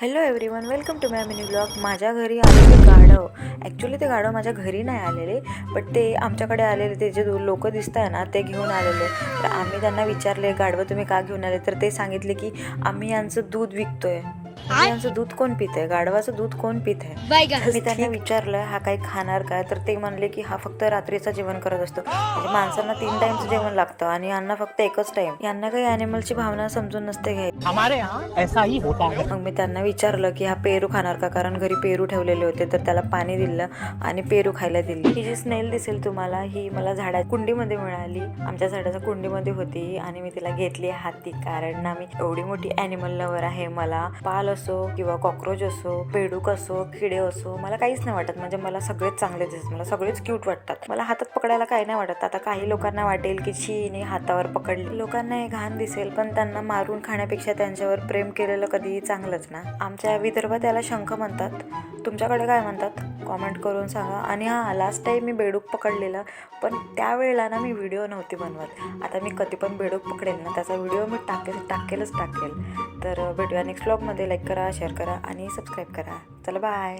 Hello everyone, welcome to my mini blog. माझ्या घरी आलेले गाढव. ॲक्च्युली ते गाढव माझ्या घरी नाही आलेले, बट ते आमच्याकडे आलेले. ते जे लोक दिसत आहे ना, ते घेऊन आलेले. तर आम्ही त्यांना विचारले, गाढवं तुम्ही का घेऊन आले? तर ते सांगितले की आम्ही यांचं दूध विकतोय. म्हणजे यांचं दूध कोण पित आहे? गाढवाचं दूध कोण पित आहे? मी त्यांना विचारलं हा काही खाणार काय? तर ते म्हणले की हा फक्त रात्रीचं जेवण करत असतो. म्हणजे माणसांना 3 टाइमचं जेवण लागतं आणि यांना फक्त एकच टाइम. यांना काही ॲनिमलची भावना समजून नसते घ्याय. हमारे यहाँ ऐसा ही होता है. मग मी त्यांना विचारलं की हा पेरू खाणार का, कारण घरी पेरू ठेवलेले होते. तर त्याला पाणी दिलं आणि पेरू खायला दिली. ही जी स्नेल दिसेल तुम्हाला, ही मला झाडा कुंडीमध्ये मिळाली. आमच्या झाडाच्या कुंडीमध्ये होती आणि मी तिला घेतली हाती, कारण ना मी एवढी मोठी ॲनिमल लवर आहे. मला पाल असो किंवा कॉक्रोच असो, बेडूक असो, किडे असो, मला काहीच नाही वाटत. म्हणजे मला सगळेच चांगले दिसतात, मला सगळेच क्यूट वाटतात. मला हातात पकडायला काही नाही वाटत. आता काही लोकांना वाटेल की शीने हातावर पकडले, लोकांना हे घाण दिसेल, पण त्यांना मारून खाण्यापेक्षा त्यांच्यावर प्रेम केलेलं कधीही चांगलंच ना. आमच्या विदर्भात त्याला शंख म्हणतात. तुमच्याकडे काय म्हणतात कॉमेंट करून सांगा. आणि हा लास्ट टाईम मी बेडूक पकडलेला, पण त्यावेळेला ना मी व्हिडिओ नव्हती बनवत. आता मी कधी पण बेडूक पकडेल ना, त्याचा व्हिडिओ मी टाकेलच. तर भेटूया नेक्स्ट व्लॉगमध्ये. लाईक करा, शेअर करा आणि सबस्क्राईब करा. चला बाय.